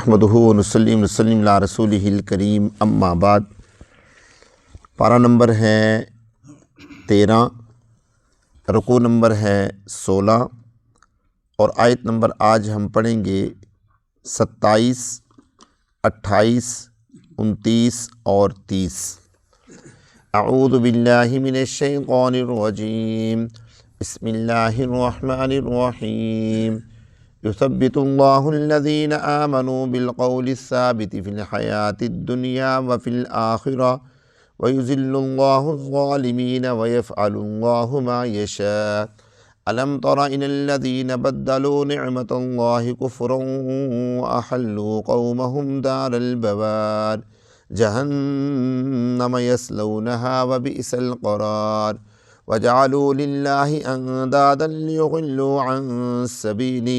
نحمدہ ونصلی وسلم علی رسولہ الکریم اما بعد۔ پارہ نمبر ہے 13، رکوع نمبر ہے 16 اور آیت نمبر آج ہم پڑھیں گے 27، 28، 29 اور 30۔ اعوذ باللہ من الشیطان الرجیم، بسم اللہ الرحمن الرحیم۔ یثبت اللہ الذین آمنوا بالقول الثابت فی الحیاة الدنیا وفی الآخرہ ویذل اللہ الظالمین ویفعل اللہ ما یشاء۔ الم تر الی الذین بدلوا نعمت اللہ کفرا واحلوا قومهم دار البوار جہنم یصلونها وبئس القرار وجعلوا للہ اندادا لیضلوا عن سبیلہ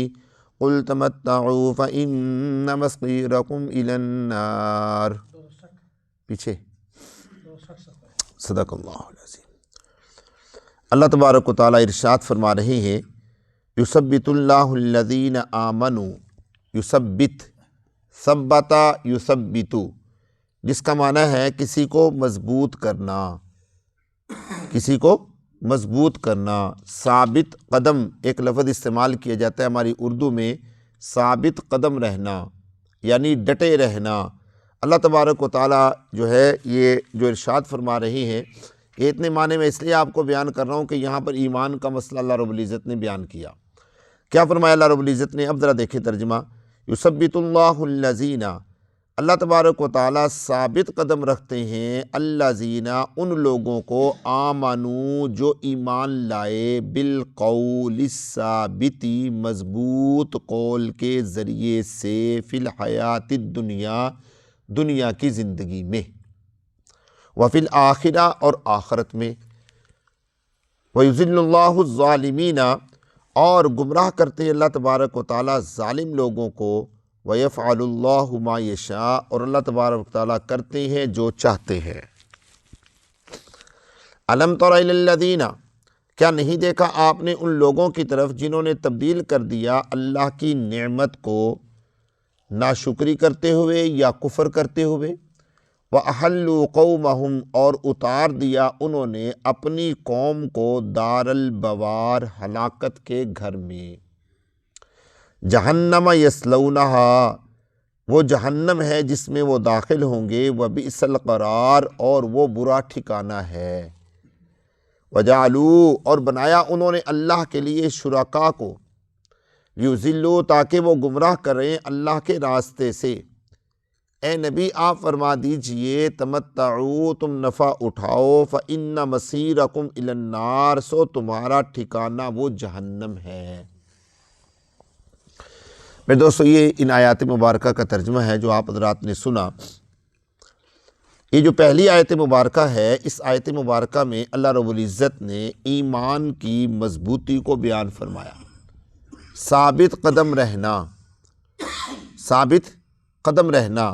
قل تمتعوا فإن مصیرکم الی النار۔ پیچھے صدق اللہ العظیم۔ اللہ تبارک و تعالیٰ ارشاد فرما رہے ہیں، یثبت اللہ الذین آمنوا، یثبت، ثبت یثبت، جس کا معنی ہے کسی کو مضبوط کرنا، کسی کو مضبوط کرنا۔ ثابت قدم ایک لفظ استعمال کیا جاتا ہے ہماری اردو میں، ثابت قدم رہنا یعنی ڈٹے رہنا۔ اللہ تبارک و تعالیٰ جو ہے یہ جو ارشاد فرما رہی ہیں، یہ اتنے معنی میں اس لیے آپ کو بیان کر رہا ہوں کہ یہاں پر ایمان کا مسئلہ اللہ رب العزت نے بیان کیا۔ کیا فرمایا اللہ رب العزت نے؟ اب ذرا دیکھیں ترجمہ۔ یثبت اللہ الذین، اللہ تبارک و تعالیٰ ثابت قدم رکھتے ہیں الذین، ان لوگوں کو، آمنو جو ایمان لائے، بالقول الثابت، مضبوط قول کے ذریعے سے، فی الحیات الدنیا، دنیا کی زندگی میں، وفی الآخرہ اور آخرت میں، ویذل اللہ الظالمین، اور گمراہ کرتے ہیں اللہ تبارک و تعالیٰ ظالم لوگوں کو، وَيَفْعَلُ اللَّهُ مَا يَشَاءُ، اور اللہ تبارک و تعالیٰ کرتے ہیں جو چاہتے ہیں۔ أَلَمْ تَرَ إِلَى الَّذِينَ، کیا نہیں دیکھا آپ نے ان لوگوں کی طرف جنہوں نے تبدیل کر دیا اللہ کی نعمت کو ناشکری کرتے ہوئے یا کفر کرتے ہوئے، وَأَحَلُّوا قَوْمَهُمْ، اور اتار دیا انہوں نے اپنی قوم کو دار البوار، ہلاکت کے گھر میں، جہنم یصلونہا، وہ جہنم ہے جس میں وہ داخل ہوں گے، وبئس القرار، اور وہ برا ٹھکانہ ہے۔ وجعلوا، اور بنایا انہوں نے اللہ کے لیے شرکاء کو، لیضلوا، تاکہ وہ گمراہ کریں اللہ کے راستے سے۔ اے نبی آپ فرما دیجئے، تمتعوا، تم نفع اٹھاؤ، فإن مصیرکم الی النار، سو تمہارا ٹھکانہ وہ جہنم ہے۔ میرے دوستو، یہ ان آیات مبارکہ کا ترجمہ ہے جو آپ حضرات نے سنا۔ یہ جو پہلی آیت مبارکہ ہے، اس آیت مبارکہ میں اللہ رب العزت نے ایمان کی مضبوطی کو بیان فرمایا، ثابت قدم رہنا، ثابت قدم رہنا۔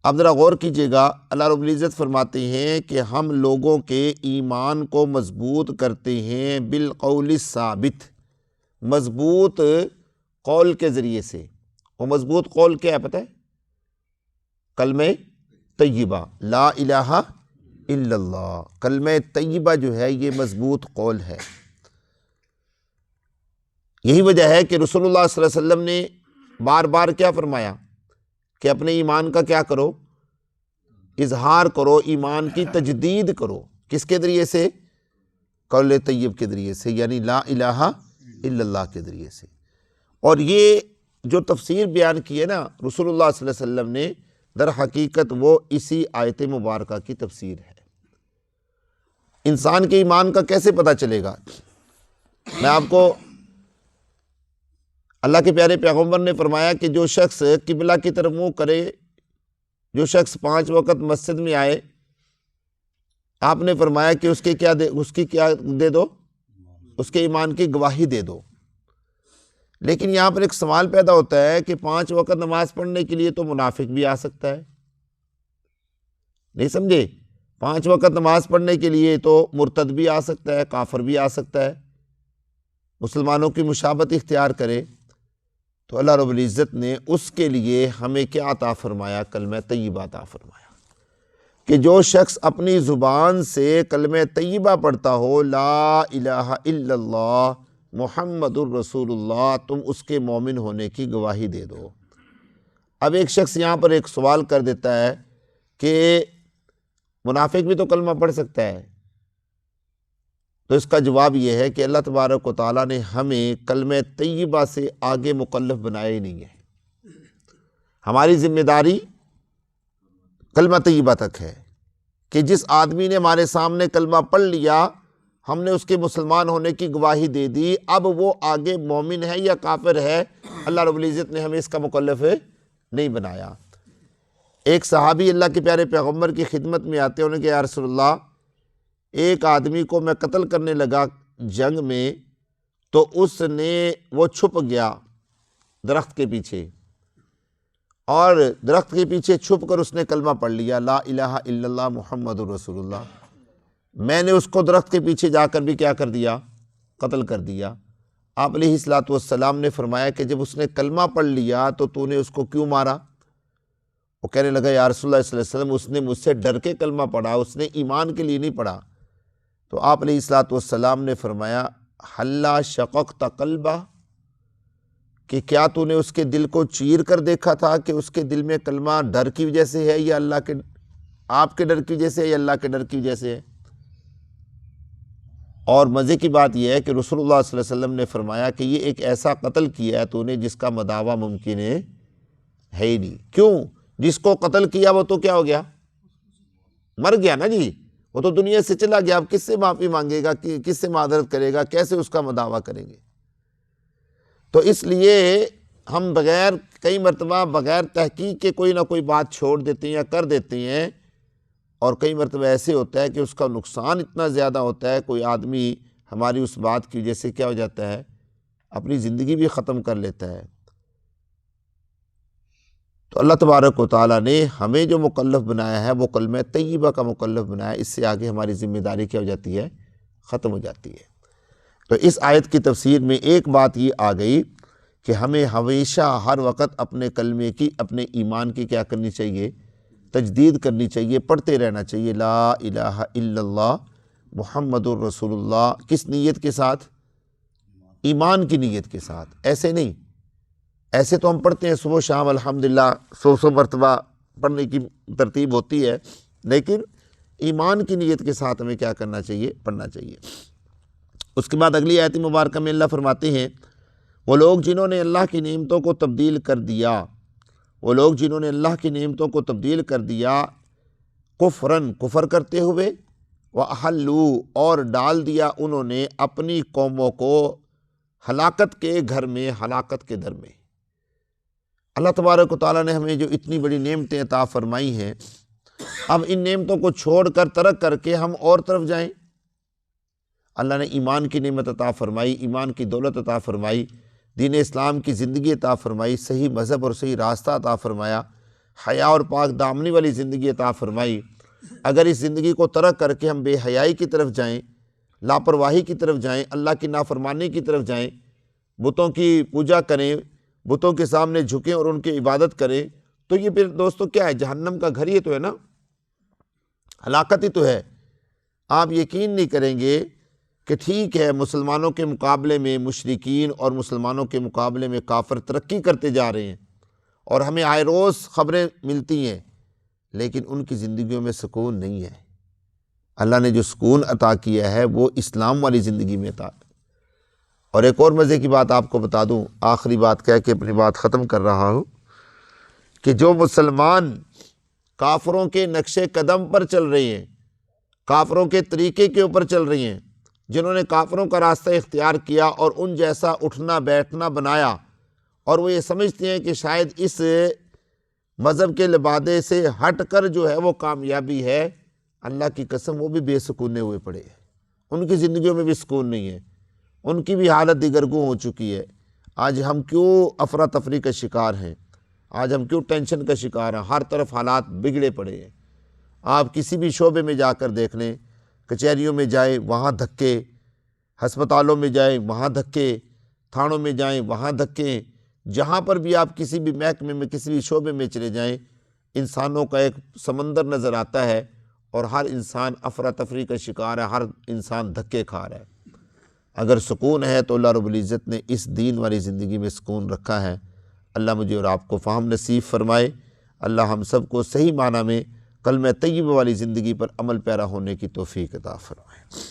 اب ذرا غور کیجئے گا، اللہ رب العزت فرماتے ہیں کہ ہم لوگوں کے ایمان کو مضبوط کرتے ہیں بالقول الثابت، مضبوط قول کے ذریعے سے۔ وہ مضبوط قول کیا ہے پتہ ہے؟ کلمہ طیبہ، لا الہ الا اللہ، کلمہ طیبہ جو ہے یہ مضبوط قول ہے۔ یہی وجہ ہے کہ رسول اللہ صلی اللہ علیہ وسلم نے بار بار کیا فرمایا کہ اپنے ایمان کا کیا کرو؟ اظہار کرو، ایمان کی تجدید کرو۔ کس کے ذریعے سے؟ قول طیب کے ذریعے سے، یعنی لا الہ الا اللہ کے ذریعے سے۔ اور یہ جو تفسیر بیان کی ہے نا رسول اللہ صلی اللہ علیہ وسلم نے، در حقیقت وہ اسی آیت مبارکہ کی تفسیر ہے۔ انسان کے ایمان کا کیسے پتہ چلے گا؟ میں آپ کو، اللہ کے پیارے پیغمبر نے فرمایا کہ جو شخص قبلہ کی طرف منہ کرے، جو شخص 5 وقت مسجد میں آئے، آپ نے فرمایا کہ اس کی کیا دے دو؟ اس کے ایمان کی گواہی دے دو۔ لیکن یہاں پر ایک سوال پیدا ہوتا ہے کہ 5 وقت نماز پڑھنے کے لیے تو منافق بھی آ سکتا ہے، نہیں سمجھے؟ 5 وقت نماز پڑھنے کے لیے تو مرتد بھی آ سکتا ہے، کافر بھی آ سکتا ہے، مسلمانوں کی مشابہت اختیار کرے۔ تو اللہ رب العزت نے اس کے لیے ہمیں کیا عطا فرمایا؟ کلمہ طیبہ عطا فرمایا کہ جو شخص اپنی زبان سے کلمہ طیبہ پڑھتا ہو، لا الہ الا اللہ محمد الرسول اللہ، تم اس کے مومن ہونے کی گواہی دے دو۔ اب ایک شخص یہاں پر ایک سوال کر دیتا ہے کہ منافق بھی تو کلمہ پڑھ سکتا ہے، تو اس کا جواب یہ ہے کہ اللہ تبارک و تعالیٰ نے ہمیں کلمہ طیبہ سے آگے مکلف بنایا ہی نہیں ہے۔ ہماری ذمہ داری کلمہ طیبہ تک ہے کہ جس آدمی نے ہمارے سامنے کلمہ پڑھ لیا، ہم نے اس کے مسلمان ہونے کی گواہی دے دی، اب وہ آگے مومن ہے یا کافر ہے، اللہ رب العزت نے ہمیں اس کا مکلف نہیں بنایا۔ ایک صحابی اللہ کے پیارے پیغمبر کی خدمت میں آتے ہیں، انہوں نے کہا یا رسول اللہ، ایک آدمی کو میں قتل کرنے لگا جنگ میں، تو وہ چھپ گیا درخت کے پیچھے، اور درخت کے پیچھے چھپ کر اس نے کلمہ پڑھ لیا، لا الہ الا اللہ محمد الرسول اللہ۔ میں نے اس کو درخت کے پیچھے جا کر بھی کیا کر دیا؟ قتل کر دیا۔ آپ علیہ الصلوۃ والسلام نے فرمایا کہ جب اس نے کلمہ پڑھ لیا تو نے اس کو کیوں مارا؟ وہ کہنے لگا یا رسول اللہ صلی اللہ علیہ وسلم، اس نے مجھ سے ڈر کے کلمہ پڑھا، اس نے ایمان کے لیے نہیں پڑھا۔ تو آپ علیہ الصلوۃ والسلام نے فرمایا حلا شققت قلبہ، کہ کیا تو نے اس کے دل کو چیر کر دیکھا تھا کہ اس کے دل میں کلمہ ڈر کی وجہ سے ہے یا آپ کے ڈر کی وجہ سے ہے یا اللہ کے ڈر کی وجہ سے ہے؟ اور مزے کی بات یہ ہے کہ رسول اللہ صلی اللہ علیہ وسلم نے فرمایا کہ یہ ایک ایسا قتل کیا ہے تو نے جس کا مداوع ممکن ہے ہی نہیں۔ کیوں؟ جس کو قتل کیا وہ تو کیا ہو گیا؟ مر گیا نا جی، وہ تو دنیا سے چلا گیا، اب کس سے معافی مانگے گا، کس سے معذرت کرے گا، کیسے اس کا مداوع کریں گے؟ تو اس لیے ہم کئی مرتبہ بغیر تحقیق کے کوئی نہ کوئی بات چھوڑ دیتے ہیں یا کر دیتے ہیں، اور کئی مرتبہ ایسے ہوتا ہے کہ اس کا نقصان اتنا زیادہ ہوتا ہے، کوئی آدمی ہماری اس بات کی وجہ سے کیا ہو جاتا ہے، اپنی زندگی بھی ختم کر لیتا ہے۔ تو اللہ تبارک و تعالیٰ نے ہمیں جو مکلف بنایا ہے وہ کلمہ طیبہ کا مکلف بنایا ہے، اس سے آگے ہماری ذمہ داری کیا ہو جاتی ہے؟ ختم ہو جاتی ہے۔ تو اس آیت کی تفسیر میں ایک بات یہ آ گئی کہ ہمیں ہمیشہ ہر وقت اپنے کلمے کی، اپنے ایمان کی کیا کرنی چاہیے؟ تجدید کرنی چاہیے، پڑھتے رہنا چاہیے، لا الہ الا اللہ محمد الرسول اللہ۔ کس نیت کے ساتھ؟ ایمان کی نیت کے ساتھ۔ ایسے نہیں، ایسے تو ہم پڑھتے ہیں صبح شام الحمدللہ 100 مرتبہ پڑھنے کی ترتیب ہوتی ہے، لیکن ایمان کی نیت کے ساتھ ہمیں کیا کرنا چاہیے؟ پڑھنا چاہیے۔ اس کے بعد اگلی آیت مبارکہ میں اللہ فرماتے ہیں وہ لوگ جنہوں نے اللہ کی نعمتوں کو تبدیل کر دیا، وہ لوگ جنہوں نے اللہ کی نعمتوں کو تبدیل کر دیا، کفرن کفر کرتے ہوئے، وَأَحَلُّوا اور ڈال دیا انہوں نے اپنی قوموں کو ہلاکت کے گھر میں، ہلاکت کے در میں۔ اللہ تبارک و تعالیٰ نے ہمیں جو اتنی بڑی نعمتیں عطا فرمائی ہیں، اب ان نعمتوں کو چھوڑ کر ترک کر کے ہم اور طرف جائیں۔ اللہ نے ایمان کی نعمت عطا فرمائی، ایمان کی دولت عطا فرمائی، دین اسلام کی زندگی عطا فرمائی، صحیح مذہب اور صحیح راستہ عطا فرمایا، حیا اور پاک دامنی والی زندگی عطا فرمائی۔ اگر اس زندگی کو ترک کر کے ہم بے حیائی کی طرف جائیں، لاپرواہی کی طرف جائیں، اللہ کی نافرمانی کی طرف جائیں، بتوں کی پوجا کریں، بتوں کے سامنے جھکیں اور ان کی عبادت کریں، تو یہ پھر دوستو کیا ہے؟ جہنم کا گھر ہی تو ہے نا، ہلاکت ہی تو ہے۔ آپ یقین نہیں کریں گے کہ ٹھیک ہے مسلمانوں کے مقابلے میں مشرکین اور مسلمانوں کے مقابلے میں کافر ترقی کرتے جا رہے ہیں اور ہمیں آئے روز خبریں ملتی ہیں، لیکن ان کی زندگیوں میں سکون نہیں ہے۔ اللہ نے جو سکون عطا کیا ہے وہ اسلام والی زندگی میں عطا۔ اور ایک اور مزے کی بات آپ کو بتا دوں، آخری بات کہہ کے اپنی بات ختم کر رہا ہوں، کہ جو مسلمان کافروں کے نقش قدم پر چل رہے ہیں، کافروں کے طریقے کے اوپر چل رہی ہیں، جنہوں نے کافروں کا راستہ اختیار کیا اور ان جیسا اٹھنا بیٹھنا بنایا، اور وہ یہ سمجھتے ہیں کہ شاید اس مذہب کے لبادے سے ہٹ کر جو ہے وہ کامیابی ہے، اللہ کی قسم وہ بھی بے سکونے ہوئے پڑے ہیں، ان کی زندگیوں میں بھی سکون نہیں ہے، ان کی بھی حالت دیگرگوں ہو چکی ہے۔ آج ہم کیوں افراتفری کا شکار ہیں؟ آج ہم کیوں ٹینشن کا شکار ہیں؟ ہر طرف حالات بگڑے پڑے ہیں۔ آپ کسی بھی شعبے میں جا کر دیکھ لیں، کچہریوں میں جائیں وہاں دھکے، ہسپتالوں میں جائیں وہاں دھکے، تھانوں میں جائیں وہاں دھکے، جہاں پر بھی آپ کسی بھی محکمے میں کسی بھی شعبے میں چلے جائیں، انسانوں کا ایک سمندر نظر آتا ہے اور ہر انسان افراتفری کا شکار ہے، ہر انسان دھکے کھا رہا ہے۔ اگر سکون ہے تو اللہ رب العزت نے اس دین والی زندگی میں سکون رکھا ہے۔ اللہ مجھے اور آپ کو فہم نصیب فرمائے۔ اللہ ہم سب کو صحیح معنی میں کلمہ طیبہ والی زندگی پر عمل پیرا ہونے کی توفیق عطا فرمائے۔